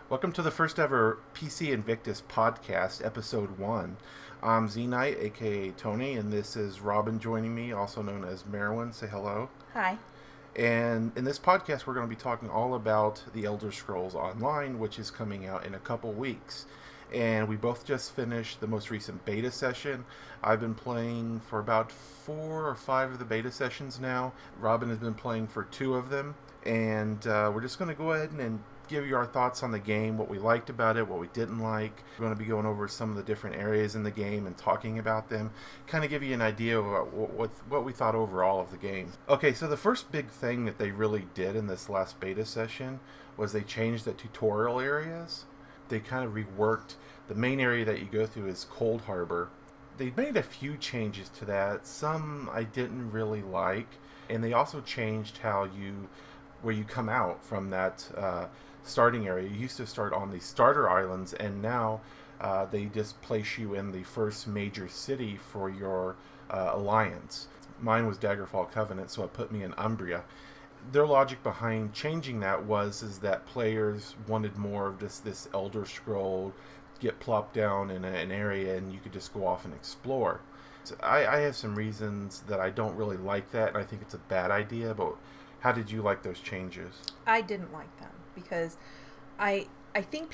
Welcome to the first ever PC Invictus podcast, episode 1. I'm Z Knight, aka Tony, and this is Robin joining me, also known as Merwin. Say hello. Hi. And in this podcast, we're going to be talking all about the Elder Scrolls Online, which is coming out in a couple weeks. And we both just finished the most recent beta session. I've been playing for about 4 or 5 of the beta sessions now. Robin has been playing for 2 of them. And we're just going to go ahead and give you our thoughts on the game, what we liked about it, what we didn't like. We're going to be going over some of the different areas in the game and talking about them, kind of give you an idea of what we thought overall of the game. Okay, so the first big thing that they really did in this last beta session was they changed the tutorial areas. They kind of reworked the main area that you go through is Cold Harbor. They made a few changes to that. Some I didn't really like, and they also changed where you come out from that starting area. You used to start on the starter islands, and now they just place you in the first major city for your alliance. Mine was Daggerfall Covenant, so it put me in Umbria. Their logic behind changing that is that players wanted more of this Elder Scroll, get plopped down in an area and you could just go off and explore. So I have some reasons that I don't really like that, and I think it's a bad idea, but how did you like those changes? I didn't like them because I think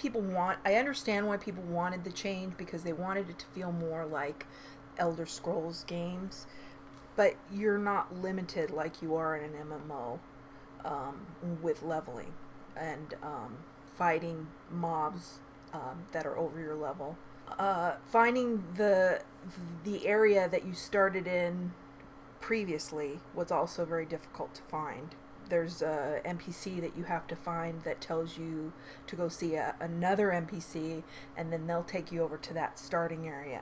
I understand why people wanted the change because they wanted it to feel more like Elder Scrolls games, but you're not limited like you are in an MMO with leveling and fighting mobs that are over your level. Finding the area that you started in previously was also very difficult to find. There's a NPC that you have to find that tells you to go see another NPC, and then they'll take you over to that starting area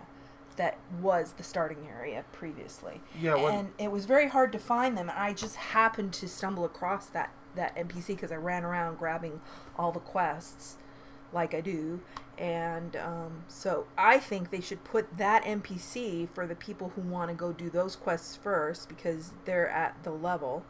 that was the starting area previously. Yeah, and it was very hard to find them. I just happened to stumble across that NPC because I ran around grabbing all the quests like I do, and so I think they should put that NPC for the people who want to go do those quests first because they're at the level.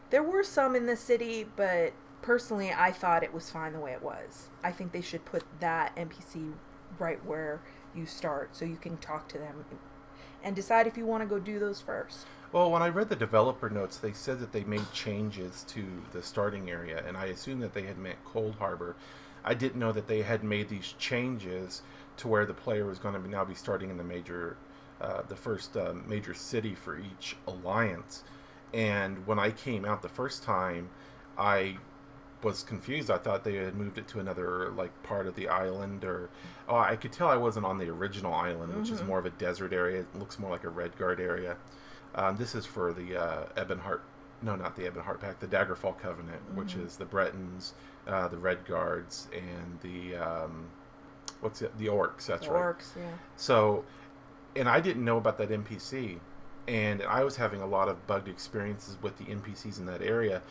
There were some in the city, but personally I thought it was fine the way it was. I think they should put that NPC right where you start so you can talk to them and decide if you want to go do those first. Well, when I read the developer notes, they said that they made changes to the starting area, and I assumed that they had meant Cold Harbor. I didn't know that they had made these changes to where the player was going to now be starting in the first major city for each alliance. And when I came out the first time, I was confused. I thought they had moved it to another part of the island, or I could tell I wasn't on the original island, which is more of a desert area. It looks more like a Redguard area. This is for the not the Ebonheart Pact, the Daggerfall Covenant, which is the Bretons, the Redguards, and the Orcs. That's right. Orcs, yeah. So, and I didn't know about that NPC, and I was having a lot of bugged experiences with the NPCs in that area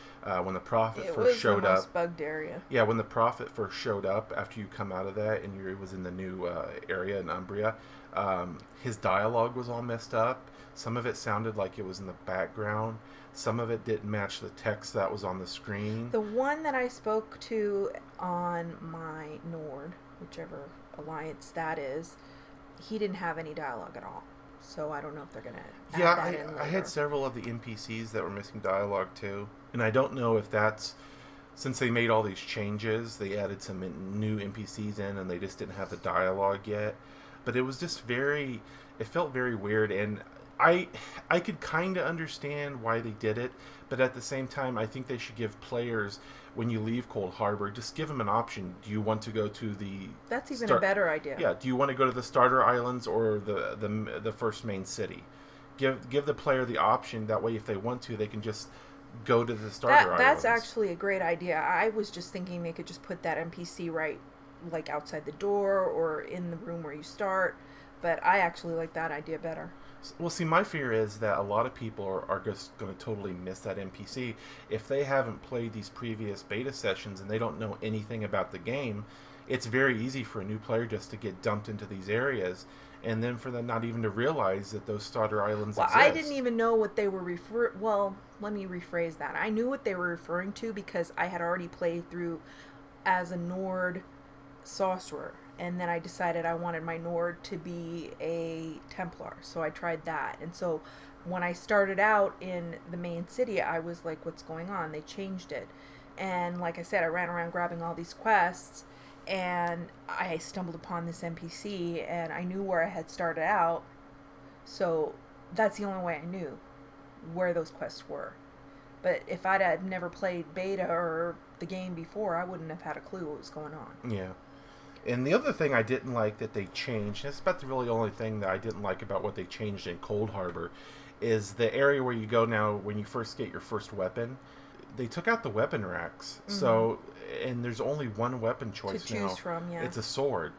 when the Prophet first showed up. It was the most bugged area. Yeah, when the Prophet first showed up after you come out of that, and you was in the new area in Umbria, his dialogue was all messed up. Some of it sounded like it was in the background. Some of it didn't match the text that was on the screen. The one that I spoke to on my Nord, whichever alliance that is, he didn't have any dialogue at all. So I don't know if they're going to add that in later. I had several of the NPCs that were missing dialogue too. And I don't know if that's, since they made all these changes, they added some new NPCs in and they just didn't have the dialogue yet. But it was just it felt very weird, and I could kind of understand why they did it, but at the same time, I think they should give players, when you leave Cold Harbor, just give them an option. Do you want to go to the... That's even a better idea. Yeah, do you want to go to the starter islands or the first main city? Give the player the option. That way, if they want to, they can just go to the starter islands. That's actually a great idea. I was just thinking they could just put that NPC right, outside the door or in the room where you start, but I actually like that idea better. Well, see, my fear is that a lot of people are just going to totally miss that NPC. If they haven't played these previous beta sessions and they don't know anything about the game, it's very easy for a new player just to get dumped into these areas, and then for them not even to realize that those starter islands exist. I didn't even know what they were Well, let me rephrase that. I knew what they were referring to because I had already played through as a Nord sorcerer, and then I decided I wanted my Nord to be a Templar, so I tried that. And so when I started out in the main city, I was like, what's going on? They changed it. And like I said, I ran around grabbing all these quests, and I stumbled upon this NPC, and I knew where I had started out, so that's the only way I knew where those quests were. But if I'd have never played beta or the game before, I wouldn't have had a clue what was going on. Yeah. And the other thing I didn't like that they changed, and it's about the really only thing that I didn't like about what they changed in Cold Harbor, is the area where you go now when you first get your first weapon. They took out the weapon racks. Mm-hmm. So, and there's only one weapon choice to choose now. from, yeah. It's a sword.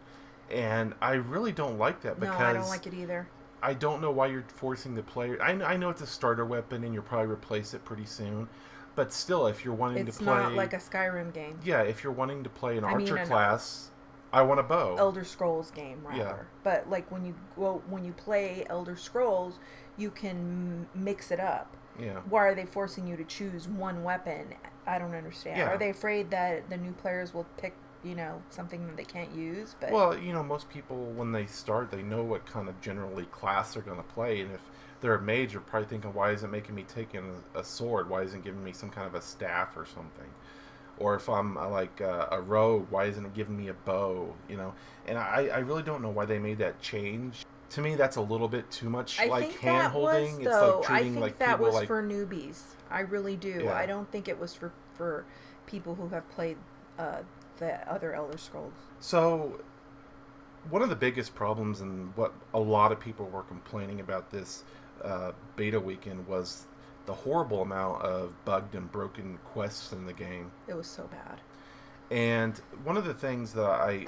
And I really don't like that because No, I don't like it either. I don't know why you're forcing the player. I know it's a starter weapon and you'll probably replace it pretty soon. But still, if you're wanting to play... It's not like a Skyrim game. Yeah, if you're wanting to play an archer an class, I want a bow. Elder Scrolls game, rather. Yeah. But like when you play Elder Scrolls, you can mix it up. Yeah. Why are they forcing you to choose one weapon? I don't understand. Yeah. Are they afraid that the new players will pick, something that they can't use? But Well, most people, when they start, they know what kind of generally class they're going to play. And if they're a mage, they're probably thinking, why isn't it making me take in a sword? Why isn't it giving me some kind of a staff or something? Or if I'm a rogue, why isn't it giving me a bow? And I really don't know why they made that change. To me, that's a little bit too much hand holding. It's like treating I think that was for newbies. I really do. Yeah. I don't think it was for people who have played the other Elder Scrolls. So, one of the biggest problems and what a lot of people were complaining about this beta weekend was the horrible amount of bugged and broken quests in the game. It was so bad. And one of the things that I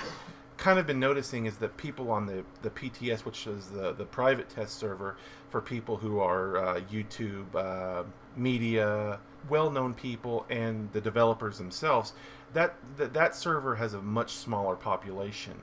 kind of been noticing is that people on the PTS, which is the private test server for people who are YouTube, media, well-known people, and the developers themselves, that server has a much smaller population.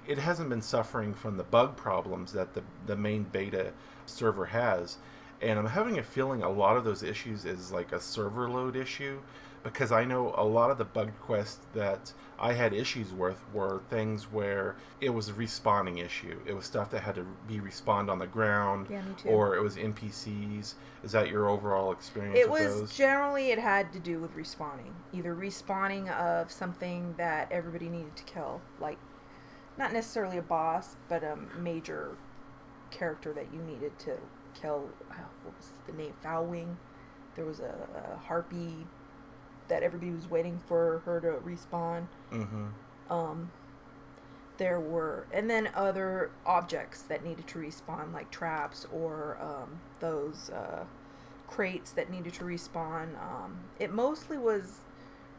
It hasn't been suffering from the bug problems that the main beta server has. And I'm having a feeling a lot of those issues is like a server load issue, because I know a lot of the bugged quests that I had issues with were things where it was a respawning issue. It was stuff that had to be respawned on the ground, yeah, me too. Or it was NPCs. Is that your overall experience It with was those? generally, it had to do with respawning. Either respawning of something that everybody needed to kill, like not necessarily a boss, but a major character that you needed to kill. What was the name? Foulwing. There was a harpy that everybody was waiting for her to respawn. Mm-hmm. There were, and then other objects that needed to respawn, like traps or those crates that needed to respawn. It mostly was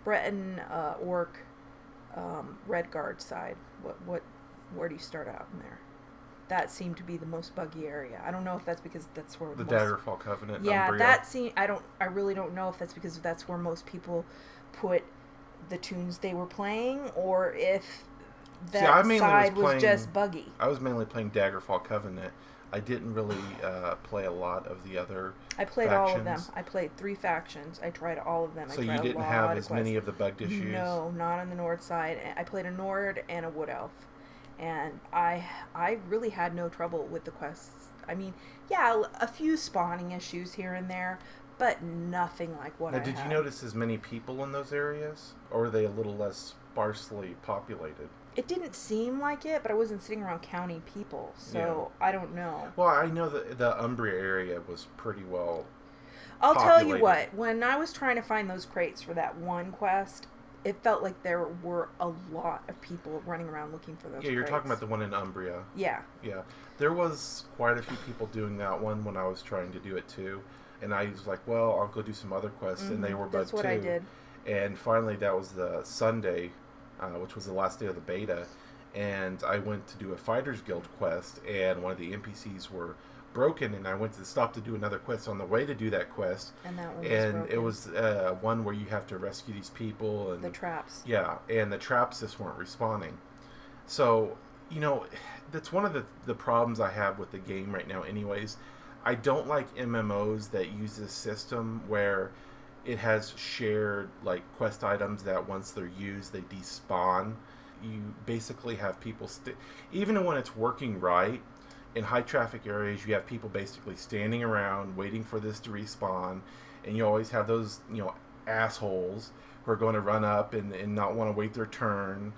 Breton, Orc, Redguard side. Where do you start out in there? That seemed to be the most buggy area. I don't know if that's because that's where The Daggerfall Covenant. Yeah, Umbria. that seemed. I really don't know if that's because that's where most people put the tunes they were playing, or if that side was just buggy. I was mainly playing Daggerfall Covenant. I didn't really play a lot of the other. I played factions. all of them. I played 3 factions. I tried all of them. So you didn't have as many of the bugged issues? No, not on the Nord side. I played a Nord and a Wood Elf. And I really had no trouble with the quests. I mean, yeah, a few spawning issues here and there, but nothing like what I had. Did you notice as many people in those areas? Or were they a little less sparsely populated? It didn't seem like it, but I wasn't sitting around counting people, so yeah. I don't know. Well, I know that the Umbria area was pretty well I'll populated. tell you what, when I was trying to find those crates for that one quest, it felt like there were a lot of people running around looking for those crates. You're talking about the one in Umbria. Yeah. Yeah. There was quite a few people doing that one when I was trying to do it too. And I was like, well, I'll go do some other quests, and they were bugged too. That's what I did. And finally, that was the Sunday, which was the last day of the beta, and I went to do a Fighters Guild quest, and one of the NPCs were broken, and I went to stop to do another quest on the way to do that quest, and that one was broken. It was one where you have to rescue these people, and the traps. Yeah, and the traps just weren't respawning. So, that's one of the problems I have with the game right now anyways. I don't like MMOs that use this system where it has shared like quest items that once they're used they despawn, you basically have people even when it's working right in high traffic areas, you have people basically standing around waiting for this to respawn, and you always have those assholes who are going to run up and not want to wait their turn,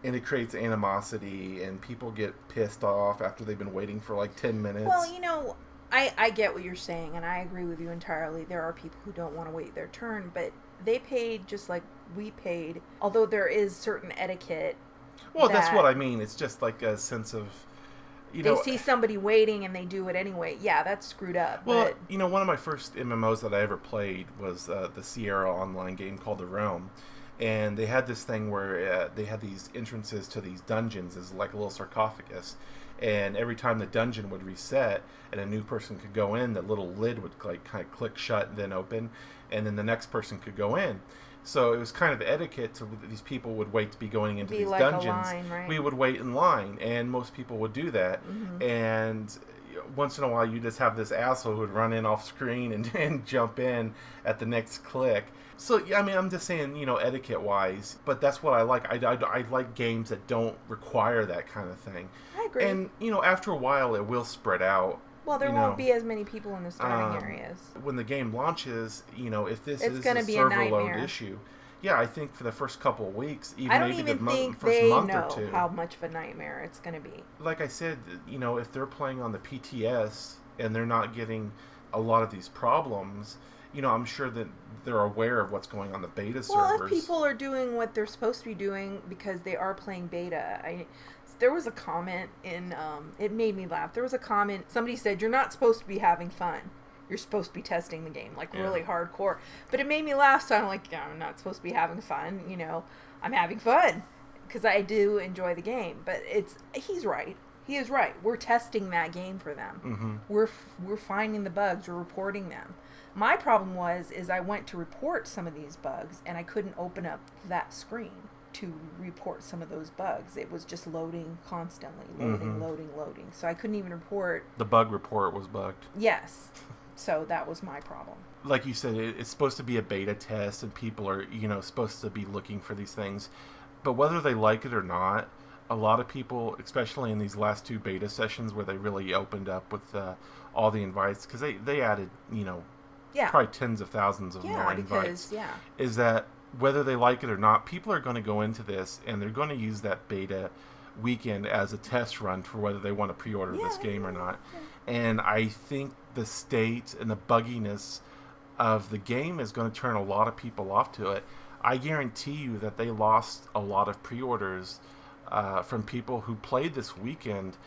and it creates animosity, and people get pissed off after they've been waiting for like 10 minutes. Well, I get what you're saying, and I agree with you entirely. There are people who don't want to wait their turn, but they paid just like we paid, although there is certain etiquette. Well, that's what I mean. It's just like a sense of, they see somebody waiting and they do it anyway. Yeah, that's screwed up. Well, one of my first MMOs that I ever played was the Sierra online game called The Realm. And they had this thing where they had these entrances to these dungeons as like a little sarcophagus. And every time the dungeon would reset and a new person could go in, the little lid would like kind of click shut and then open. And then the next person could go in. So it was kind of etiquette to these people would wait to be going into these dungeons. A line, right? We would wait in line, and most people would do that. Mm-hmm. And once in a while, you just have this asshole who would run in off screen and jump in at the next click. So, yeah, I mean, I'm just saying, etiquette-wise, but that's what I like. I like games that don't require that kind of thing. I agree. And, after a while, it will spread out. Well, there won't be as many people in the starting areas. When the game launches, if this is a server load issue, yeah, I think for the first couple of weeks, I don't even think they know how much of a nightmare it's going to be. Like I said, if they're playing on the PTS and they're not getting a lot of these problems, I'm sure that they're aware of what's going on the beta servers. Well, if people are doing what they're supposed to be doing because they are playing beta, there was a comment in, it made me laugh. There was a comment, somebody said, you're not supposed to be having fun. You're supposed to be testing the game, really hardcore. But it made me laugh, so I'm like, yeah, I'm not supposed to be having fun, I'm having fun. Because I do enjoy the game. But he's right. He is right. We're testing that game for them. Mm-hmm. We're finding the bugs. We're reporting them. My problem is I went to report some of these bugs, and I couldn't open up that screen to report some of those bugs. It was just loading constantly. Loading. So I couldn't even report. The bug report was bugged. Yes. So that was my problem. Like you said, it's supposed to be a beta test, and people are, supposed to be looking for these things. But whether they like it or not, a lot of people, especially in these last two beta sessions where they really opened up with all the invites, because they added, probably tens of thousands of more invites. Is that whether they like it or not, people are going to go into this and they're going to use that beta weekend as a test run for whether they want to pre-order this game or not. And I think the state and the bugginess of the game is going to turn a lot of people off to it. I guarantee you that they lost a lot of pre-orders from people who played this weekend.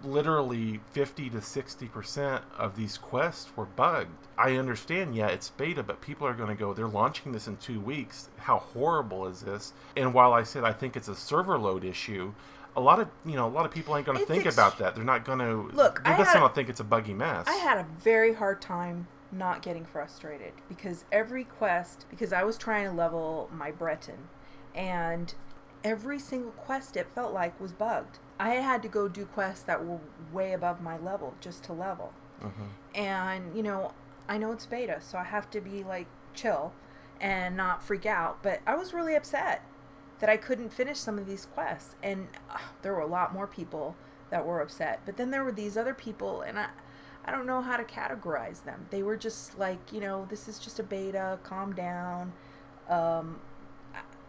Literally 50 to 60% of these quests were bugged. I understand, it's beta, but people are going to go, they're launching this in 2 weeks. How horrible is this? And while I said I think it's a server load issue, a lot of people ain't going to think about that. They're not going to look. They're just going to think it's a buggy mess. I had a very hard time not getting frustrated because every quest, because I was trying to level my Breton, and every single quest it felt like was bugged. I had to go do quests that were way above my level just to level. Mm-hmm. And I know it's beta, so I have to be chill and not freak out, but I was really upset that I couldn't finish some of these quests, and there were a lot more people that were upset. But then there were these other people, and I don't know how to categorize them. They were just this is just a beta, calm down.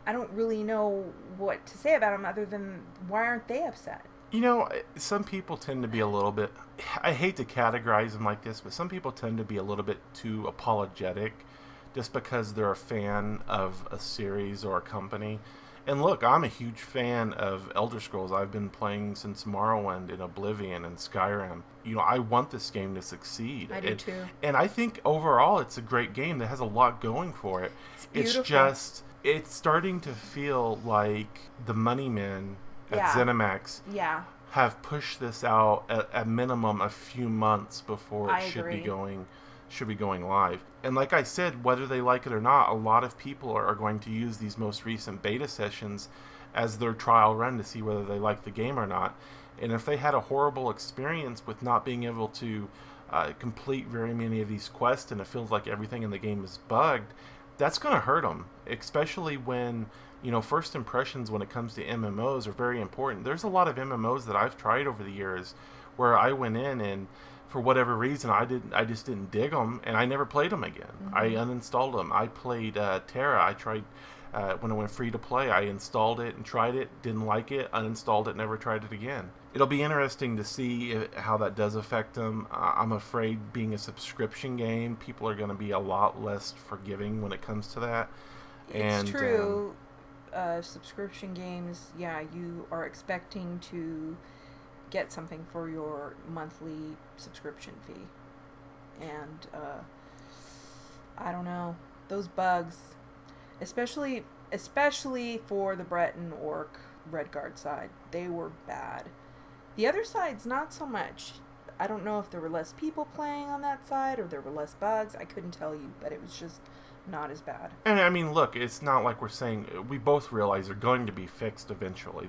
I don't really know what to say about them other than why aren't they upset? Some people tend to be a little bit, I hate to categorize them like this, but some people tend to be a little bit too apologetic just because they're a fan of a series or a company. And look, I'm a huge fan of Elder Scrolls. I've been playing since Morrowind and Oblivion and Skyrim. I want this game to succeed. I do too. And I think overall it's a great game that has a lot going for it. It's just, it's starting to feel like the money men at ZeniMax have pushed this out at minimum a few months before it should be going live. And like I said, whether they like it or not, a lot of people are going to use these most recent beta sessions as their trial run to see whether they like the game or not. And if they had a horrible experience with not being able to complete very many of these quests and it feels like everything in the game is bugged, that's going to hurt them, especially when, first impressions when it comes to MMOs are very important. There's a lot of MMOs that I've tried over the years where I went in and for whatever reason I just didn't dig them and I never played them again. I uninstalled them. I played Terra. I tried when it went free to play. I installed it and tried it, didn't like it, uninstalled it, never tried it again. It'll be interesting to see how that does affect them. I'm afraid being a subscription game, people are going to be a lot less forgiving when it comes to that. It's true. Subscription games, yeah, you are expecting to get something for your monthly subscription fee. And I don't know. Those bugs, especially for the Breton Orc Redguard side, they were bad. The other side's not so much. I don't know if there were less people playing on that side or there were less bugs. I couldn't tell you, but it was just not as bad. And I mean, look, it's not like we're saying, we both realize they're going to be fixed eventually.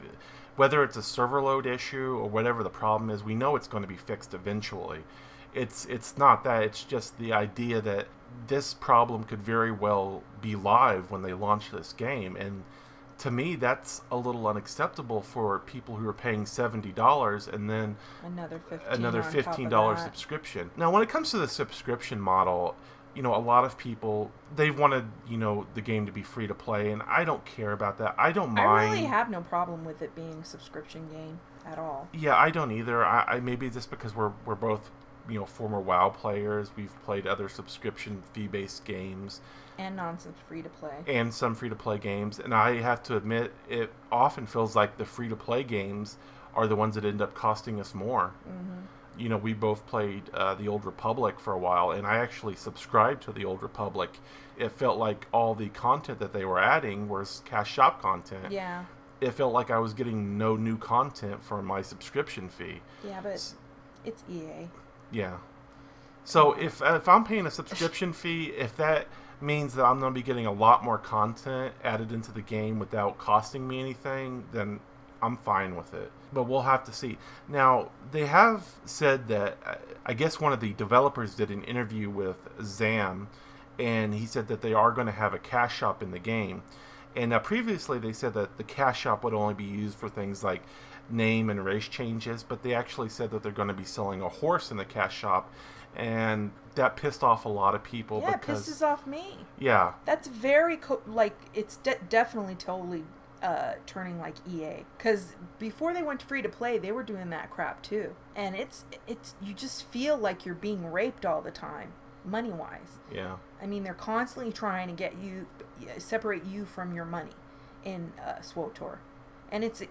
Whether it's a server load issue or whatever the problem is, we know it's going to be fixed eventually. It's not that, it's just the idea that this problem could very well be live when they launch this game. And to me, that's a little unacceptable for people who are paying $70 and then another $15 subscription. Now, when it comes to the subscription model, a lot of people, they wanted, the game to be free to play, and I don't care about that. I don't mind. I really have no problem with it being a subscription game at all. Yeah, I don't either. I maybe just because we're both, former WoW players. We've played other subscription fee-based games. And free to play. And some free to play games. And I have to admit, it often feels like the free to play games are the ones that end up costing us more. Mm-hmm. We both played the Old Republic for a while, and I actually subscribed to the Old Republic. It felt like all the content that they were adding was cash shop content. Yeah. It felt like I was getting no new content for my subscription fee. Yeah, but it's EA. Yeah. So if I'm paying a subscription fee, if that means that I'm going to be getting a lot more content added into the game without costing me anything, then I'm fine with it. But we'll have to see. Now, they have said that, I guess one of the developers did an interview with Zam, and he said that they are going to have a cash shop in the game. And previously they said that the cash shop would only be used for things like name and race changes, but they actually said that they're going to be selling a horse in the cash shop, and that pissed off a lot of people. Yeah, because it pisses off me. Yeah. That's very, it's definitely totally turning like EA. Because before they went free to play, they were doing that crap too. And it's you just feel like you're being raped all the time, money-wise. Yeah. I mean, they're constantly trying to separate you from your money in SWTOR. And it's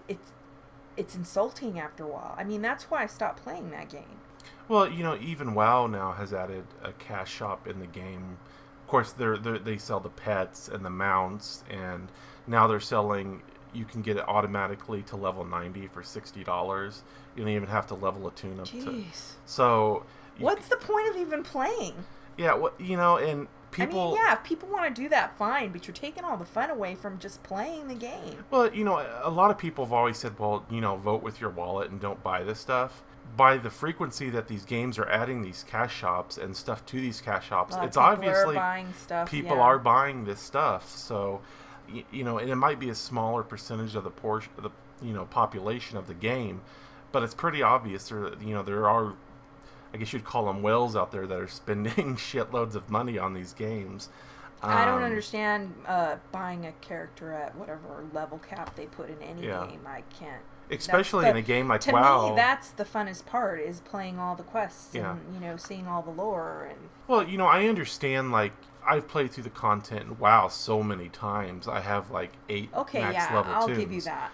insulting after a while. I mean, that's why I stopped playing that game. Well, even WoW now has added a cash shop in the game. Of course, they sell the pets and the mounts, and now they're selling, you can get it automatically to level 90 for $60. You don't even have to level a tune up. Jeez. So... What's the point of even playing? Yeah, and people... I mean, yeah, if people want to do that, fine, but you're taking all the fun away from just playing the game. Well, a lot of people have always said, well, vote with your wallet and don't buy this stuff. By the frequency that these games are adding these cash shops and stuff to these cash shops, it's obviously buying stuff. People are buying this stuff. So, and it might be a smaller percentage of the portion of the population of the game, but it's pretty obvious. There are, I guess you'd call them whales out there that are spending shitloads of money on these games. I don't understand buying a character at whatever level cap they put in any game. I can't. Especially in a game like to WoW. To me, that's the funnest part, is playing all the quests and, seeing all the lore. And well, I understand, I've played through the content in WoW so many times. I have, 8 max level I'll tunes. give you that.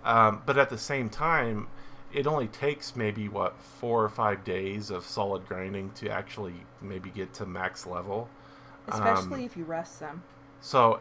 But at the same time, it only takes maybe, 4 or 5 days of solid grinding to actually maybe get to max level. Especially if you rest them. So,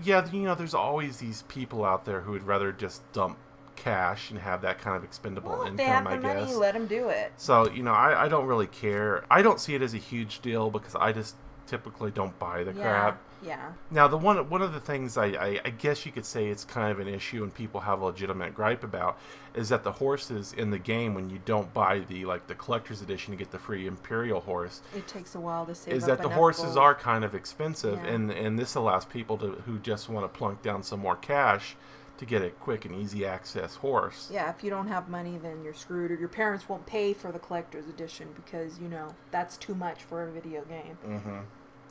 there's always these people out there who would rather just dump cash and have that kind of expendable income, if they have the money, guess. let them do it. So, I don't really care. I don't see it as a huge deal because I just typically don't buy the Yeah, crap. yeah. Now, the one of the things I guess you could say it's kind of an issue and people have a legitimate gripe about is that the horses in the game, when you don't buy the collector's edition to get the free Imperial horse, It takes a while to save is up that the enough horses gold. are kind of expensive, Yeah. and this allows people who just want to plunk down some more cash to get a quick and easy access horse. Yeah, if you don't have money, then you're screwed, or your parents won't pay for the collector's edition because, that's too much for a video game. Mm-hmm.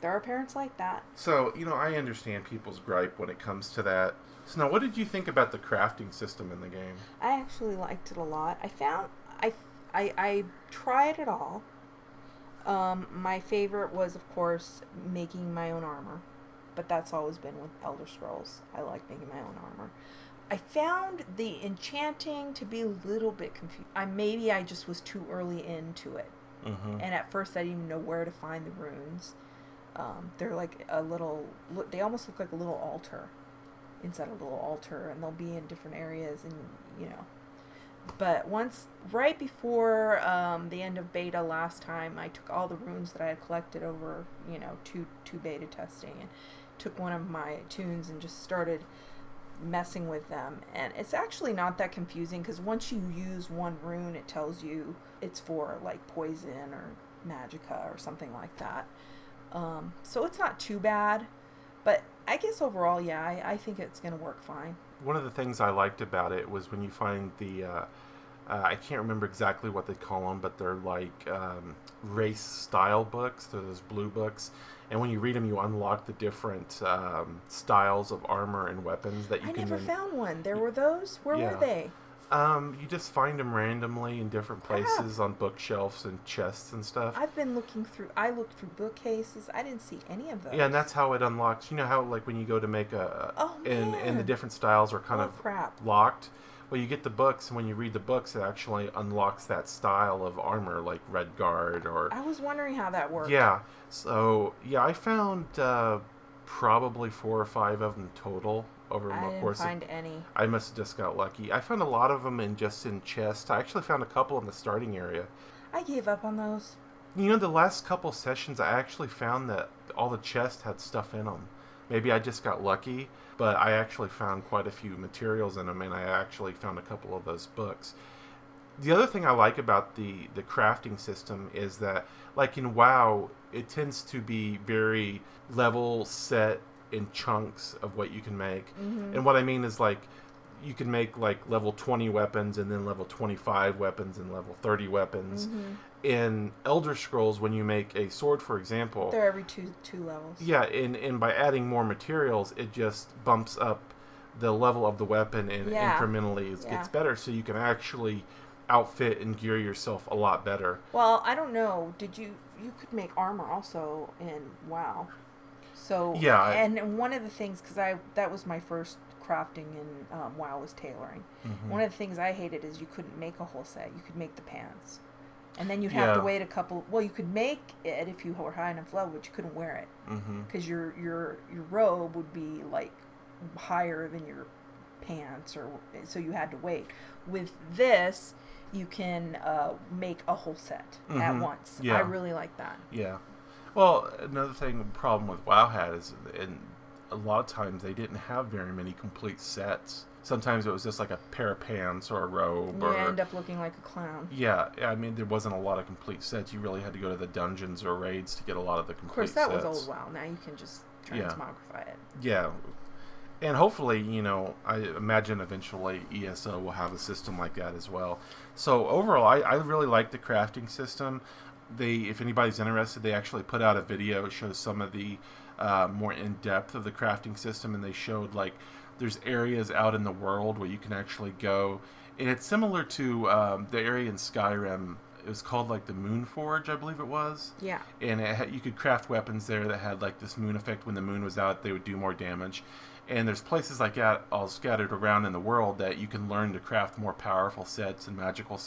There are parents like that. So, I understand people's gripe when it comes to that. So now, what did you think about the crafting system in the game? I actually liked it a lot. I tried it all. My favorite was, of course, making my own armor. But that's always been with Elder Scrolls. I like making my own armor. I found the enchanting to be a little bit confused. Maybe I just was too early into it. Mm-hmm. And at first I didn't even know where to find the runes. They're like they almost look like a little altar. Inside a little altar. And they'll be in different areas and, But right before the end of beta last time, I took all the runes that I had collected over, two beta testing, and took one of my tunes and just started messing with them. And it's actually not that confusing because once you use one rune, it tells you it's for like poison or magicka or something like that. So it's not too bad, but I guess overall, yeah, I think it's going to work fine. One of the things I liked about it was when you find the, I can't remember exactly what they call them, but they're like race style books. They're those blue books. And when you read them, you unlock the different styles of armor and weapons that you I can never then... found one. There were those? Where Yeah. were they? You just find them randomly in different places on bookshelves and chests and stuff. I looked through bookcases. I didn't see any of those. Yeah, and that's how it unlocks. You know how, like, when you go to make and the man. different styles are kind of crap. locked. Well, you get the books, and when you read the books, it actually unlocks that style of armor, like Red Guard or... I was wondering how that worked. Yeah. So, yeah, I found probably 4 or 5 of them total over I the didn't course find any. I must have just got lucky. I found a lot of them in chests. I actually found a couple in the starting area. I gave up on those. The last couple sessions, I actually found that all the chests had stuff in them. Maybe I just got lucky, but I actually found quite a few materials in them, and I actually found a couple of those books. The other thing I like about the crafting system is that, like in WoW, it tends to be very level set in chunks of what you can make. Mm-hmm. And what I mean is, like, you can make like level 20 weapons and then level 25 weapons and level 30 weapons. Mm-hmm. In Elder Scrolls, when you make a sword, for example, They're every two levels. yeah, and by adding more materials, it just bumps up the level of the weapon and incrementally gets better, so you can actually outfit and gear yourself a lot better. Well, I don't know. You could make armor also in WoW. So Yeah. and one of the things, because that was my first crafting in WoW, was tailoring. Mm-hmm. One of the things I hated is you couldn't make a whole set. You could make the pants, and then you'd have to wait a couple. Well, you could make it if you were high enough level, but you couldn't wear it because your robe would be like higher than your pants, or so you had to wait. With this, you can make a whole set at once. Yeah. I really like that. Yeah. Well, another problem with WoW had is, and a lot of times they didn't have very many complete sets. Sometimes it was just like a pair of pants or a robe. You or end up looking like a clown. Yeah, I mean, there wasn't a lot of complete sets. You really had to go to the dungeons or raids to get a lot of the complete sets. Of course, that was old WoW. Now you can just transmogrify it. Yeah. And hopefully, I imagine eventually ESO will have a system like that as well. So overall, I really like the crafting system. If anybody's interested, they actually put out a video. It shows some of the more in-depth of the crafting system, and they showed, like, there's areas out in the world where you can actually go. And it's similar to the area in Skyrim. It was called, like, the Moon Forge, I believe it was. Yeah. And you could craft weapons there that had, like, this moon effect. When the moon was out, they would do more damage. And there's places like that all scattered around in the world that you can learn to craft more powerful sets and magical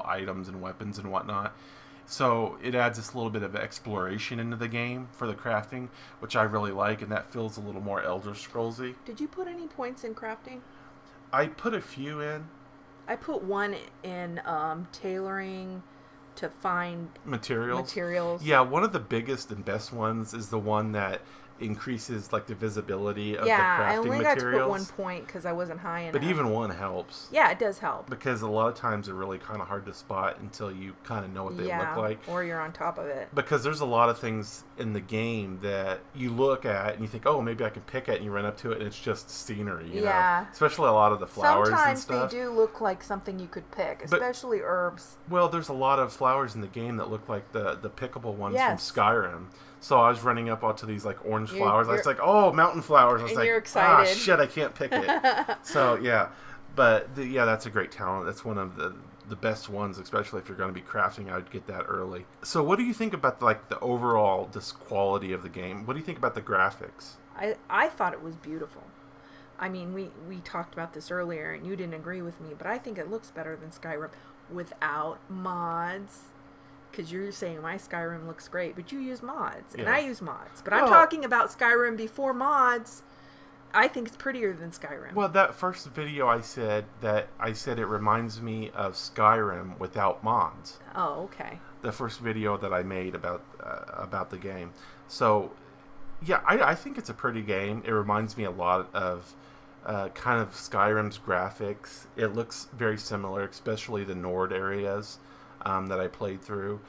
items and weapons and whatnot. So it adds this little bit of exploration into the game for the crafting, which I really like, and that feels a little more Elder Scrollsy. Did you put any points in crafting? I put a few in. I put one in tailoring to find materials. Yeah, one of the biggest and best ones is the one that increases like the visibility of the crafting materials. I only got to put 1 point because I wasn't high enough. But even one helps. Yeah, it does help. Because a lot of times they're really kind of hard to spot until you kind of know what they look like. Or you're on top of it. Because there's a lot of things in the game that you look at and you think, oh, maybe I can pick it, and you run up to it and it's just scenery, you know? Especially a lot of the flowers and stuff. Sometimes they do look like something you could pick, especially herbs. Well, there's a lot of flowers in the game that look like the pickable ones from Skyrim. So I was running up onto these like orange flowers. I was like, "Oh, mountain flowers!" I was like, you're excited. "Ah, shit, I can't pick it." So yeah, but that's a great talent. That's one of the best ones, especially if you're going to be crafting. I would get that early. So what do you think about like the overall quality of the game? What do you think about the graphics? I thought it was beautiful. I mean, we talked about this earlier, and you didn't agree with me, but I think it looks better than Skyrim without mods. Because you're saying my Skyrim looks great, but you use mods, and I use mods. But I'm talking about Skyrim before mods. I think it's prettier than Skyrim. Well, that first video I said it reminds me of Skyrim without mods. Oh, okay. The first video that I made about the game. So, yeah, I think it's a pretty game. It reminds me a lot of kind of Skyrim's graphics. It looks very similar, especially the Nord areas. That I played through.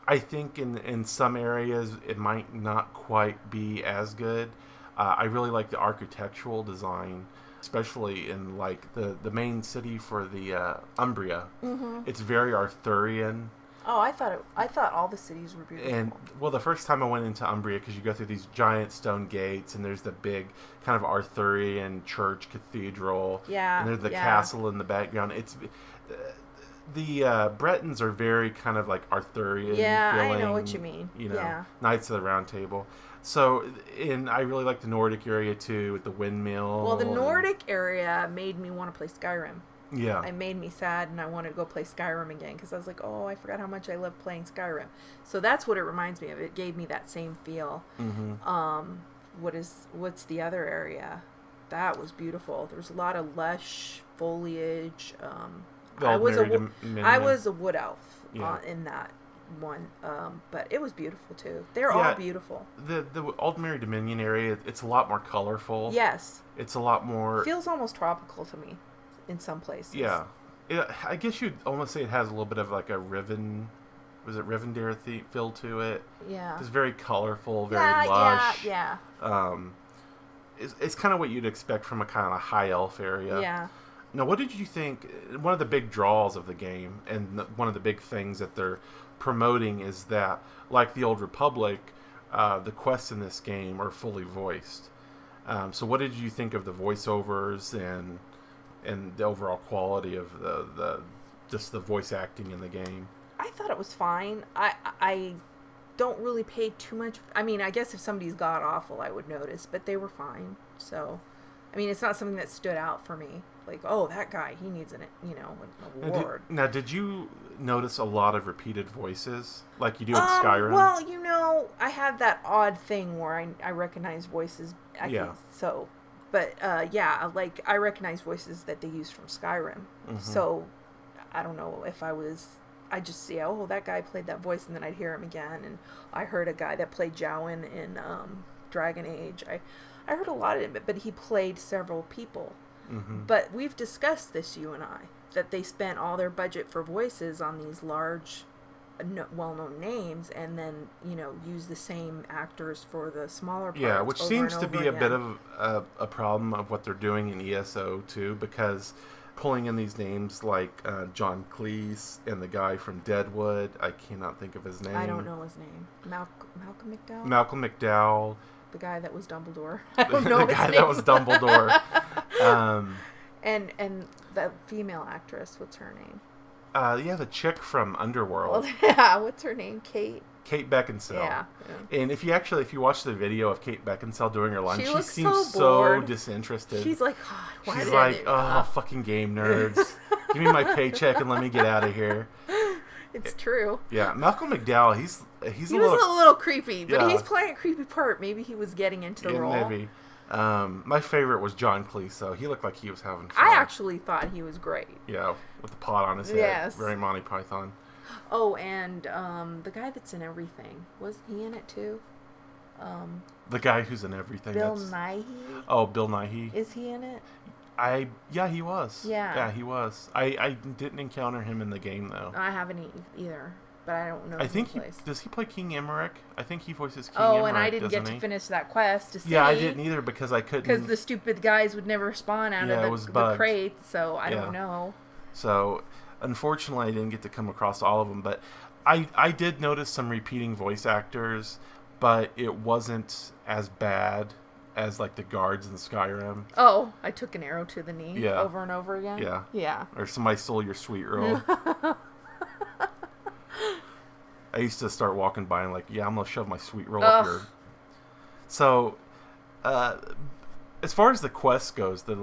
I think in some areas it might not quite be as good. I really like the architectural design, especially in like the main city for the Umbria. Mm-hmm. It's very Arthurian. Oh, I thought all the cities were beautiful. And well, the first time I went into Umbria, because you go through these giant stone gates, and there's the big kind of Arthurian church cathedral. Yeah. And there's the castle in the background. It's the Bretons are very kind of like Arthurian feeling, I know what you mean. You know, Knights of the Round Table. So, and I really like the Nordic area too, with the windmill. Well, the Nordic area made me want to play Skyrim. Yeah. It made me sad, and I wanted to go play Skyrim again, because I was like, oh, I forgot how much I love playing Skyrim. So that's what it reminds me of. It gave me that same feel. Mm-hmm. What's the other area? That was beautiful. There was a lot of lush foliage. I was a wood elf in that one, but it was beautiful too. They're all beautiful. The Aldmeri Dominion area, it's a lot more colorful. Yes, it's a lot more. It feels almost tropical to me, in some places. Yeah, I guess you'd almost say it has a little bit of like a Rivendare feel to it. Yeah, it's very colorful, very lush. Yeah. It's kind of what you'd expect from a kind of high elf area. Yeah. Now, what did you think? One of the big draws of the game, and one of the big things that they're promoting, is that, like the Old Republic, the quests in this game are fully voiced. So, what did you think of the voiceovers and the overall quality of just the voice acting in the game? I thought it was fine. I don't really pay too much. I mean, I guess if somebody's god awful, I would notice, but they were fine. So, I mean, it's not something that stood out for me. Like, oh, that guy, he needs an award. Now, did you notice a lot of repeated voices like you do in Skyrim? Well, I have that odd thing where I recognize voices. But like I recognize voices that they use from Skyrim. Mm-hmm. So I don't know if I just see, oh, that guy played that voice, and then I'd hear him again. And I heard a guy that played Jowen in Dragon Age. I heard a lot of it, but he played several people. Mm-hmm. But we've discussed this, you and I, that they spent all their budget for voices on these large, well-known names, and then, use the same actors for the smaller parts. Yeah, which seems to be a bit of a problem of what they're doing in ESO, too, because pulling in these names like John Cleese and the guy from Deadwood, I cannot think of his name. I don't know his name. Malcolm McDowell? Malcolm McDowell. The guy that was Dumbledore. I don't know his name. The guy that was Dumbledore. And the female actress, what's her name? The chick from Underworld. Well, yeah, what's her name? Kate Beckinsale. Yeah. And if you watch the video of Kate Beckinsale doing her line, she seems so disinterested. She's like, God, why She's like, fucking game nerds. Give me my paycheck and let me get out of here. It's true. Yeah, Malcolm McDowell, he was a little creepy, but he's playing a creepy part. Maybe he was getting into the role. Maybe. My favorite was John Cleese, though. He looked like he was having fun. I actually thought he was great. Yeah, with the pot on his head. Yes. Very Monty Python. Oh, and the guy that's in everything, was he in it too? The guy who's in everything. Bill That's Nighy? Oh, Bill Nighy. Is he in it? Yeah, he was. Yeah. Yeah, he was. I didn't encounter him in the game though. I haven't either, but I don't know. I think he plays. Does he play King Emmerich? I think he voices King Oh, Emmerich. and I didn't get doesn't to he? finish that quest to see. Yeah, I didn't either because I couldn't. Because the stupid guys would never spawn out Yeah, it of was the bugged. crates, so I Yeah. don't know. So, unfortunately, I didn't get to come across all of them, but I did notice some repeating voice actors, but it wasn't as bad as like the guards in Skyrim. Oh, I took an arrow to the knee Yeah. over and over again? Yeah. Yeah. Or somebody stole your sweet roll. I used to start walking by and like, yeah, I'm gonna shove my sweet roll up here. So, as far as the quest goes, the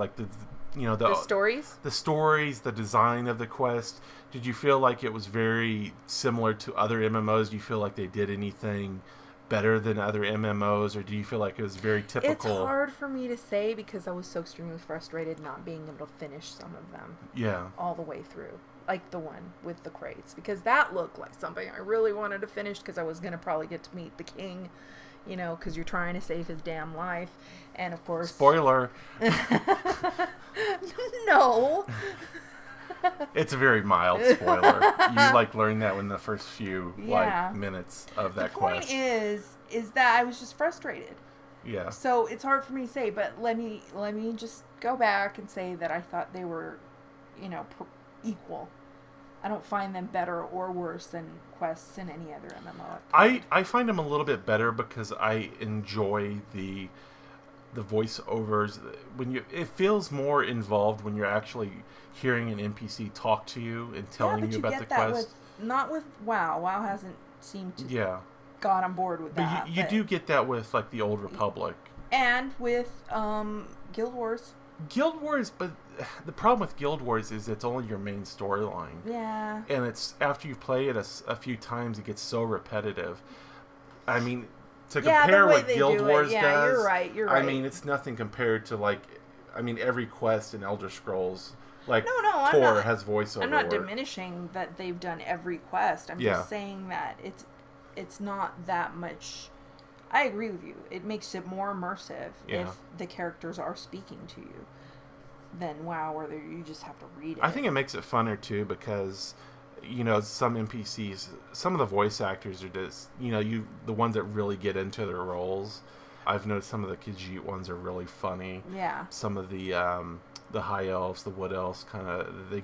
stories? the stories, the design of the quest, did you feel like it was very similar to other MMOs? Do you feel like they did anything better than other MMOs, or do you feel like it was very typical? It's hard for me to say because I was so extremely frustrated not being able to finish some of them. Yeah. All the way through. Like the one with the crates. Because that looked like something I really wanted to finish because I was going to probably get to meet the king, because you're trying to save his damn life. And of course... Spoiler! No! It's a very mild spoiler. You learn that in the first few minutes of that quest. The point is that I was just frustrated. Yeah. So it's hard for me to say, but let me just go back and say that I thought they were, equal. I don't find them better or worse than quests in any other MMO. I find them a little bit better because I enjoy the voiceovers. It feels more involved when you're actually hearing an NPC talk to you and telling you about the quest. Not with WoW. WoW hasn't seemed to got on board with that. But you do get that with the Old Republic. And with Guild Wars. Guild Wars, but the problem with Guild Wars is it's only your main storyline. Yeah. And it's after you play it a few times, it gets so repetitive. I mean, to compare what Guild Wars does, you're right. I mean, it's nothing compared to every quest in Elder Scrolls. Tor has voiceover. I'm not diminishing that they've done every quest. I'm just saying that it's not that much. I agree with you. It makes it more immersive if the characters are speaking to you than WoW, where you just have to read it. I think it makes it funner too because some NPCs, some of the voice actors are just the ones that really get into their roles. I've noticed some of the Khajiit ones are really funny. Yeah. Some of the high elves, the wood elves, they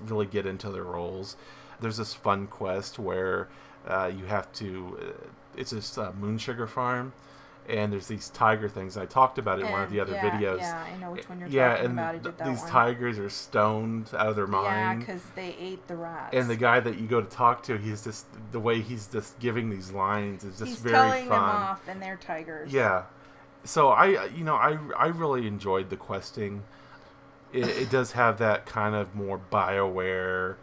really get into their roles. There's this fun quest where you have to. It's this moon sugar farm, and there's these tiger things. I talked about it in one of the other videos. Yeah, I know which one you're talking about. I did that these one. tigers are stoned out of their mind. Yeah, because they ate the rats. And the guy that you go to talk to, the way he's just giving these lines is just very fun. He's telling them off, and they're tigers. Yeah. So I really enjoyed the questing. It does have that kind of more BioWare,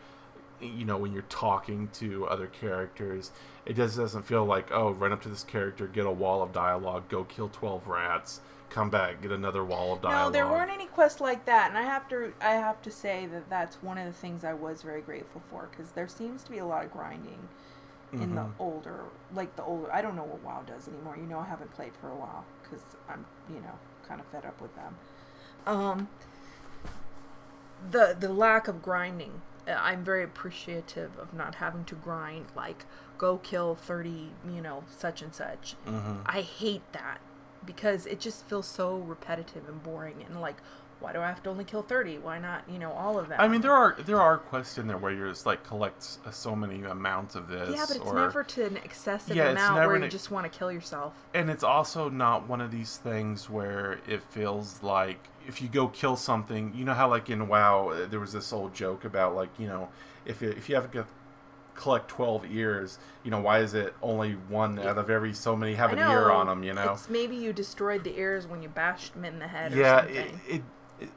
when you're talking to other characters. It just doesn't feel like, oh, run up to this character, get a wall of dialogue, go kill 12 rats, come back, get another wall of dialogue. No, there weren't any quests like that, and I have to say that that's one of the things I was very grateful for, because there seems to be a lot of grinding in the older. I don't know what WoW does anymore. I haven't played for a while, because I'm, kind of fed up with them. The lack of grinding. I'm very appreciative of not having to grind, go kill 30, such and such. I hate that because it just feels so repetitive and boring and why do I have to only kill 30? Why not, all of them? I mean, there are quests in there where you're just collect so many amounts of this. Yeah, but it's never to an excessive amount where you just want to kill yourself. And it's also not one of these things where it feels like if you go kill something, how in WoW there was this old joke about if you have to collect 12 ears, why is it only one out of every so many have an ear on them? It's maybe you destroyed the ears when you bashed them in the head. Or something.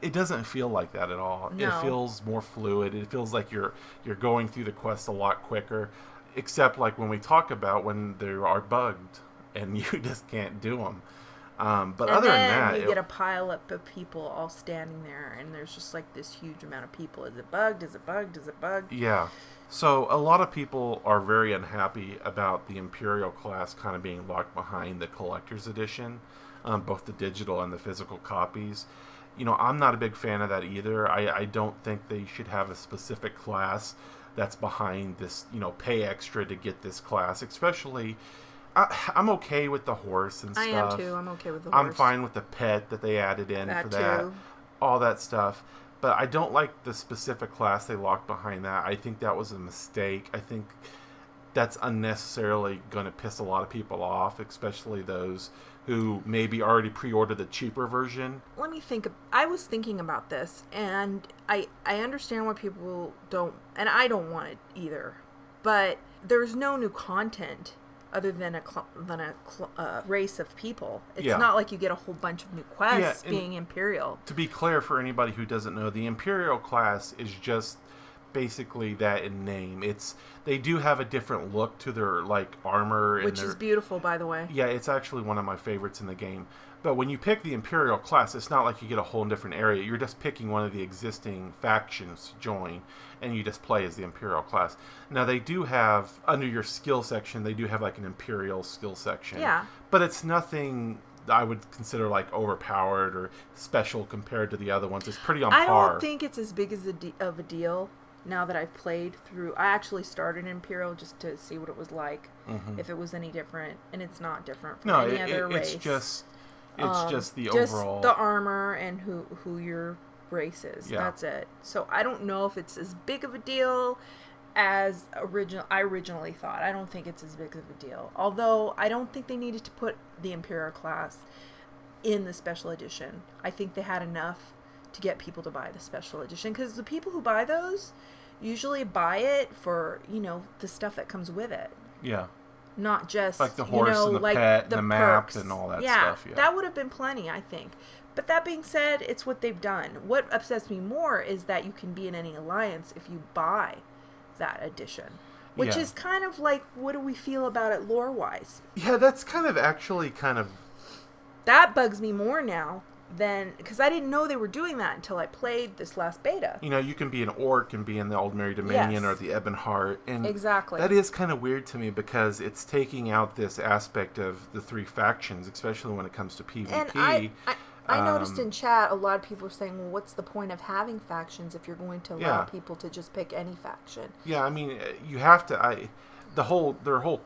It doesn't feel like that at all. No. It feels more fluid. It feels like you're going through the quest a lot quicker, except when we talk about when they are bugged and you just can't do them. But And other than then that, you get a pile up of people all standing there, and there's just like this huge amount of people. Is it bugged? Is it bugged? Is it bugged? yeah. So a lot of people are very unhappy about the Imperial class kind of being locked behind the collector's edition, both the digital and the physical copies. I'm not a big fan of that either. I don't think they should have a specific class that's behind this, pay extra to get this class, especially. I'm okay with the horse and stuff. I am too. I'm okay with the horse. I'm fine with the pet that they added in That for that. too. All that stuff. But I don't like the specific class they locked behind that. I think that was a mistake. I think that's unnecessarily going to piss a lot of people off, especially those who maybe already pre-ordered the cheaper version. Let me think. I was thinking about this, and I understand why people don't, and I don't want it either. But there's no new content other than a race of people. It's Yeah. not like you get a whole bunch of new quests Yeah, being Imperial. To be clear for anybody who doesn't know, the Imperial class is just basically that in name. They do have a different look to their armor, Which is beautiful, by the way. Yeah, it's actually one of my favorites in the game. But when you pick the Imperial class, it's not like you get a whole different area. You're just picking one of the existing factions to join, and you just play as the Imperial class. Now, they do have, under your skill section, they do have an Imperial skill section. Yeah. But it's nothing I would consider overpowered or special compared to the other ones. It's pretty on par. I don't think it's as big as of a deal now that I've played through. I actually started Imperial just to see what it was like, if it was any different, and it's not different from any other race. It's just the just overall... the armor and who your race is. Yeah. That's it. So I don't know if it's as big of a deal as I originally thought. I don't think it's as big of a deal. Although I don't think they needed to put the Imperial class in the special edition. I think they had enough to get people to buy the special edition, because the people who buy those usually buy it for, the stuff that comes with it. Yeah. Not just the horse and the pet and the map and all that stuff. Yeah, that would have been plenty, I think. But that being said, it's what they've done. What upsets me more is that you can be in any alliance if you buy that edition. Which is kind of what do we feel about it lore-wise? Yeah, that's kind of... That bugs me more now than... Because I didn't know they were doing that until I played this last beta. You can be an orc and be in the Aldmeri Dominion or the Ebonheart. And exactly. That is kind of weird to me, because it's taking out this aspect of the three factions, especially when it comes to PvP. And I noticed in chat a lot of people were saying, well, what's the point of having factions if you're going to allow people to just pick any faction? Yeah, I mean, you have to... their whole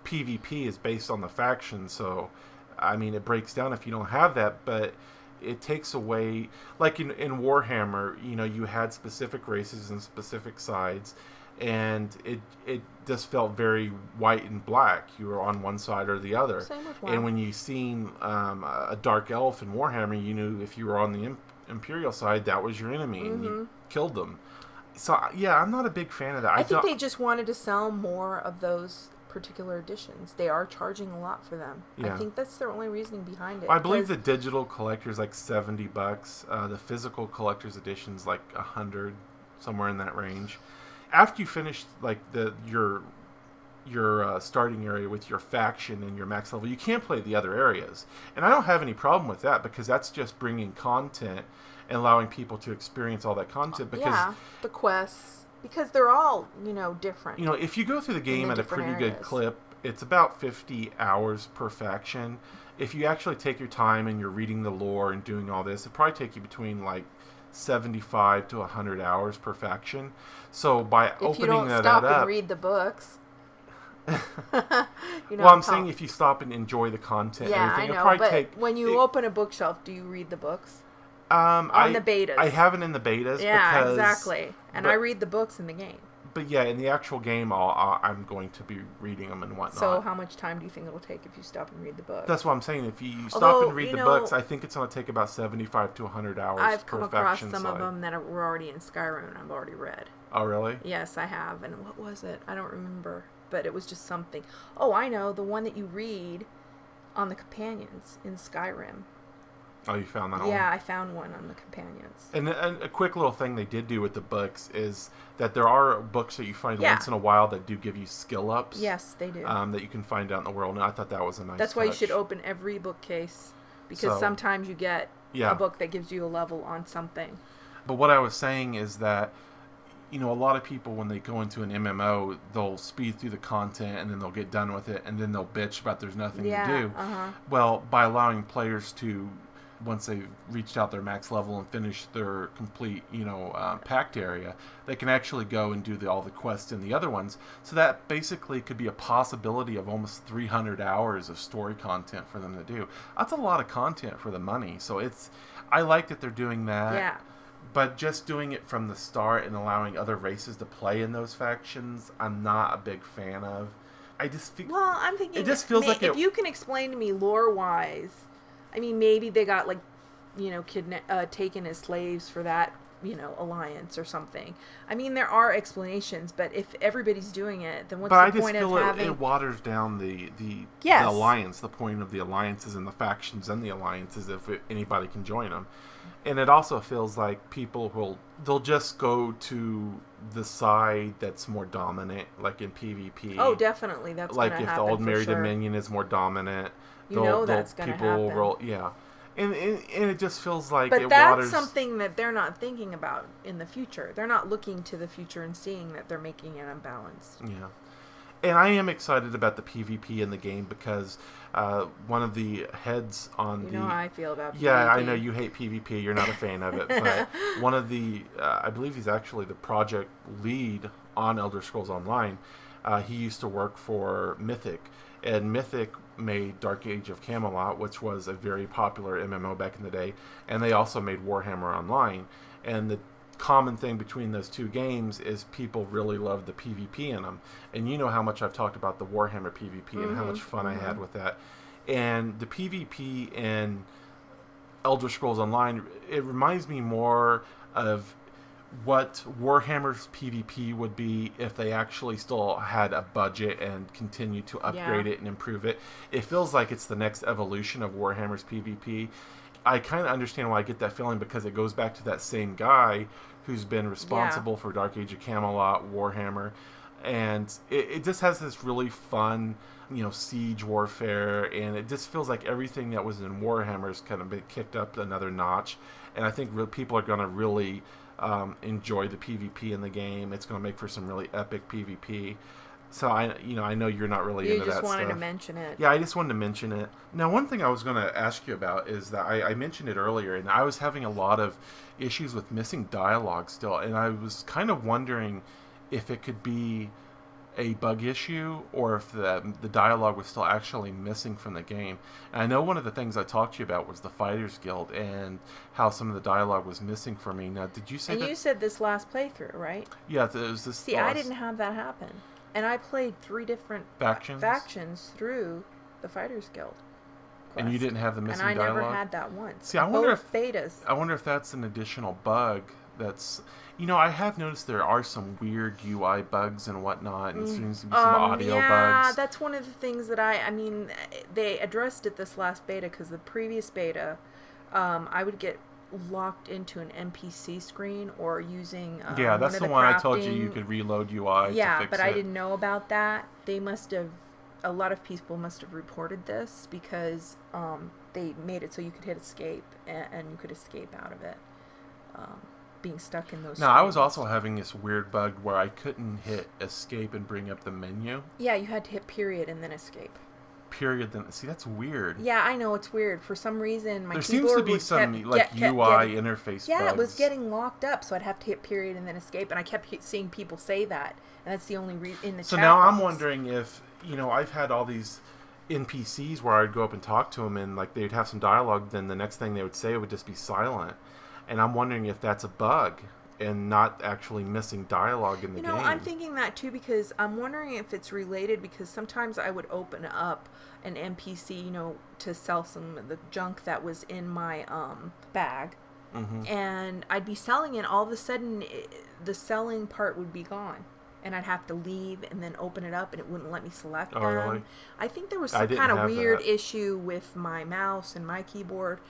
PvP is based on the faction, so, I mean, it breaks down if you don't have that, but it takes away... in Warhammer, you had specific races and specific sides, and it just felt very white and black. You were on one side or the other. Same with WoW. And when you seen a dark elf in Warhammer, you knew if you were on the Imperial side, that was your enemy, and you killed them. So, yeah, I'm not a big fan of that. I think they just wanted to sell more of those particular editions. They are charging a lot for them. Yeah. I think that's their only reasoning behind it. I believe the digital collector's $70. The physical collector's edition's $100, somewhere in that range. After you finish your starting area with your faction and your max level, you can't play the other areas. And I don't have any problem with that, because that's just bringing content and allowing people to experience all that content. Because the quests, because they're all different. If you go through the game at a pretty good clip, it's about 50 hours per faction. If you actually take your time and you're reading the lore and doing all this, it'd probably take you between 75 to 100 hours per faction. So by if opening you don't that stop up, and read the books. Well, I'm saying if you stop and enjoy the content, and everything, I know. probably But when you open a bookshelf, do you read the books? On the betas. I haven't in the betas. Yeah, because, exactly. And I read the books in the game. But yeah, in the actual game, I'm going to be reading them and whatnot. So how much time do you think it'll take if you stop and read the book? That's what I'm saying. If you stop and read the books, I think it's going to take about 75 to 100 hours I've per come across faction some of side. them that were already in Skyrim and I've already read. Oh, really? Yes, I have. And what was it? I don't remember. But it was just something. Oh, I know. The one that you read on the companions in Skyrim. Oh, you found that one? Yeah, I found one on the companions. And a quick little thing they did do with the books is that there are books that you find once in a while that do give you skill ups. Yes, they do. That you can find out in the world, and I thought that was a nice That's why you touch. should open every bookcase because So, sometimes you get yeah. a book that gives you a level on something. But what I was saying is that, a lot of people, when they go into an MMO, they'll speed through the content and then they'll get done with it and then they'll bitch about there's nothing to do. Well, by allowing players to, once they've reached out their max level and finished their complete, packed area, they can actually go and do all the quests in the other ones. So that basically could be a possibility of almost 300 hours of story content for them to do. That's a lot of content for the money. So I like that they're doing that. Yeah. But just doing it from the start and allowing other races to play in those factions, I'm not a big fan of. I just feel... Well, I'm thinking... It just feels like if you can explain to me lore-wise... I mean, maybe they got, taken as slaves for that, alliance or something. I mean, there are explanations, but if everybody's doing it, then what's the point of having... But I just feel it waters down the Yes. alliance. The point of the alliances and the factions and the alliances, if anybody can join them. And it also feels like people they'll just go to the side that's more dominant, like in PvP. Oh, definitely, that's like gonna if happen, the Old Merry sure. Dominion is more dominant. That's gonna happen. Yeah. And it just feels like but it that's waters... something that they're not thinking about in the future. They're not looking to the future and seeing that they're making it unbalanced. Yeah. And I am excited about the PvP in the game because one of the heads on You know how I feel about PvP. Yeah, I know you hate PvP. You're not a fan of it. But one of the... I believe he's actually the project lead on Elder Scrolls Online. He used to work for Mythic. And Mythic made Dark Age of Camelot, which was a very popular MMO back in the day. And they also made Warhammer Online. And the common thing between those two games is people really love the PvP in them. And you know how much I've talked about the Warhammer PvP and how much fun I had with that. And the PvP in Elder Scrolls Online, it reminds me more of what Warhammer's PvP would be if they actually still had a budget and continued to upgrade it and improve it. It feels like it's the next evolution of Warhammer's PvP. I kind of understand why I get that feeling because it goes back to that same guy who's been responsible for Dark Age of Camelot, Warhammer, and it just has this really fun, siege warfare, and it just feels like everything that was in Warhammer's kind of been kicked up another notch, and I think people are going to really enjoy the PvP in the game. It's going to make for some really epic PvP. So I know you're not really into that stuff. You just wanted to mention it. Yeah, I just wanted to mention it. Now, one thing I was going to ask you about is that I mentioned it earlier, and I was having a lot of issues with missing dialogue still, and I was kind of wondering if it could be a bug issue or if the dialogue was still actually missing from the game. And I know one of the things I talked to you about was the Fighters Guild and how some of the dialogue was missing for me. Now, did you say you said this last playthrough, right? Yeah, it was this. See, I didn't have that happen. And I played 3 different factions through the Fighters Guild quest. And you didn't have the missing dialogue? And I never had that once. See, I wonder if betas. I wonder if that's an additional bug that's... I have noticed there are some weird UI bugs and whatnot, and seems to be some audio bugs. Yeah, that's one of the things that I mean, they addressed it this last beta, because the previous beta, I would get locked into an NPC screen or using that's the one I told you could reload UI to fix but I didn't know about that. A lot of people must have reported this because they made it so you could hit escape and you could escape out of it, being stuck in those screens. I was also having this weird bug where I couldn't hit escape and bring up the menu. Yeah, you had to hit period and then escape. Period. Then see, that's weird. Yeah, I know, it's weird. For some reason, my there keyboard seems to be some UI interface. Yeah, bugs. It was getting locked up, so I'd have to hit period and then escape, and I kept seeing people say that, and that's the only reason in the chat. So now I'm wondering if I've had all these NPCs where I'd go up and talk to them, and they'd have some dialogue. Then the next thing they would say would just be silent, and I'm wondering if that's a bug and not actually missing dialogue in the game. I'm thinking that too, because I'm wondering if it's related, because sometimes I would open up an NPC, to sell some of the junk that was in my bag, and I'd be selling it. All of a sudden, the selling part would be gone, and I'd have to leave and then open it up, and it wouldn't let me select them. Really? I think there was some kind of weird issue with my mouse and my keyboard.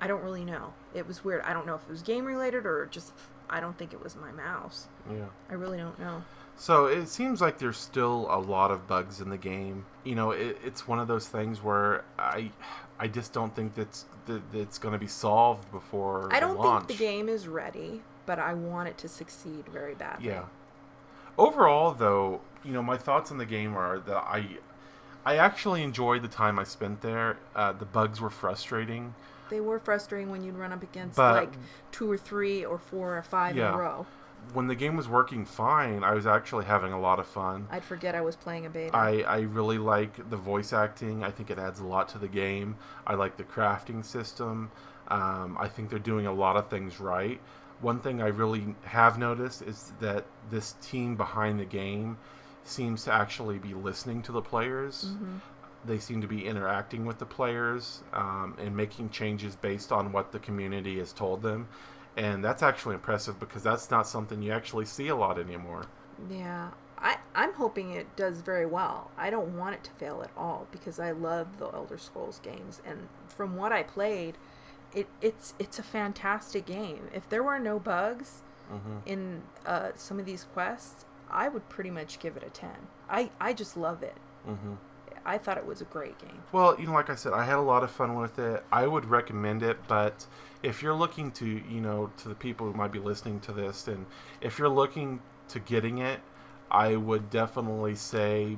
I don't really know. It was weird. I don't know if it was game related or just I don't think it was my mouse. Yeah. I really don't know. So it seems like there's still a lot of bugs in the game. It's one of those things where I just don't think that it's going to be solved before I don't launch. think the game is ready, but I want it to succeed very badly. Yeah. Overall, though, my thoughts on the game are that I actually enjoyed the time I spent there. The bugs were frustrating. They were frustrating when you'd run up against But- like 2 or 3 or 4 or 5 in Yeah. a row. When the game was working fine, I was actually having a lot of fun. I'd forget I was playing a beta. I really like the voice acting. I think it adds a lot to the game. I like the crafting system. I think they're doing a lot of things right. One thing I really have noticed is that this team behind the game seems to actually be listening to the players. Mm-hmm. They seem to be interacting with the players and making changes based on what the community has told them. And that's actually impressive because that's not something you actually see a lot anymore. Yeah. I'm hoping it does very well. I don't want it to fail at all because I love the Elder Scrolls games. And from what I played, it's a fantastic game. If there were no bugs in some of these quests, I would pretty much give it a 10. I just love it. Mm-hmm. I thought it was a great game. Well, like I said, I had a lot of fun with it. I would recommend it, but if you're looking to, to the people who might be listening to this, and if you're looking to getting it, I would definitely say,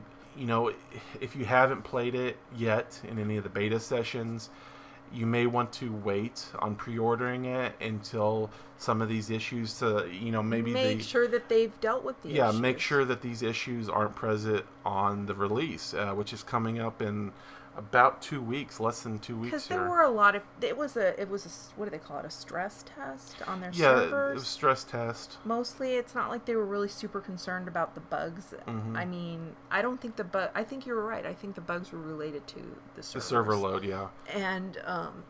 if you haven't played it yet in any of the beta sessions, you may want to wait on pre-ordering it until some of these issues maybe make sure that they've dealt with the issues. make sure that these issues aren't present on the release, which is coming up in about 2 weeks, less than 2 weeks. Because there were a lot of it was a what do they call it, a stress test on their Yeah, servers. it was stress test. Mostly, it's not like they were really super concerned about the bugs. Mhm. I mean, I don't think I think you were right. I think the bugs were related to the servers. The server load, yeah. And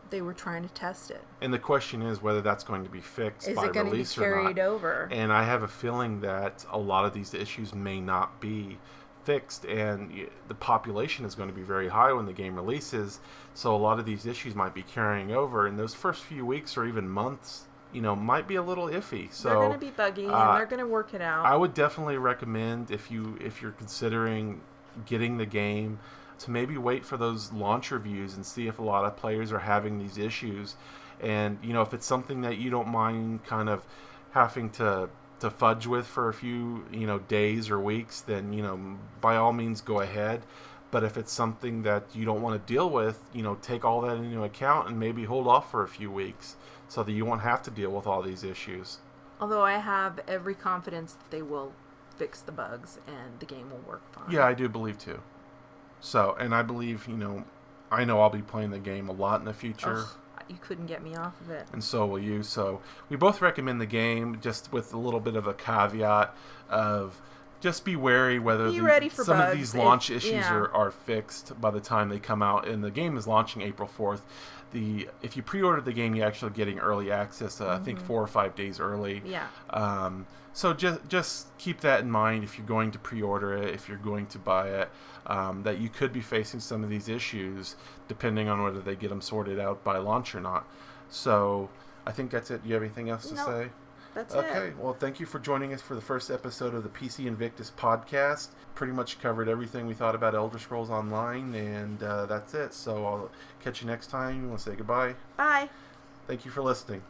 they were trying to test it. And the question is whether that's going to be fixed Is by it going to be release or carried not. over? And I have a feeling that a lot of these issues may not be fixed, and the population is going to be very high when the game releases, so a lot of these issues might be carrying over, and those first few weeks or even months might be a little iffy. So they're going to be buggy, and they're going to work it out. I would definitely recommend, if you're considering getting the game, to maybe wait for those launch reviews and see if a lot of players are having these issues. And if it's something that you don't mind kind of having to fudge with for a few days or weeks, then by all means go ahead. But if it's something that you don't want to deal with, take all that into account and maybe hold off for a few weeks so that you won't have to deal with all these issues. Although I have every confidence that they will fix the bugs and the game will work fine. Yeah, I do believe too. So, and I believe, I know I'll be playing the game a lot in the future. Ugh, you couldn't get me off of it. And so will you. So we both recommend the game, just with a little bit of a caveat of just be wary whether Be ready for some bugs of these launch issues yeah. are fixed by the time they come out. And the game is launching April 4th. If you pre-order the game, you're actually getting early access, I think 4 or 5 days early. Yeah. So just keep that in mind if you're going to pre-order it, if you're going to buy it, that you could be facing some of these issues depending on whether they get them sorted out by launch or not. So I think that's it. Do you have anything else to Nope. say? That's Okay, it. well, thank you for joining us for the first episode of the PC Invictus podcast. Pretty much covered everything we thought about Elder Scrolls Online, and that's it. So I'll catch you next time. You want to say goodbye? Bye. Thank you for listening.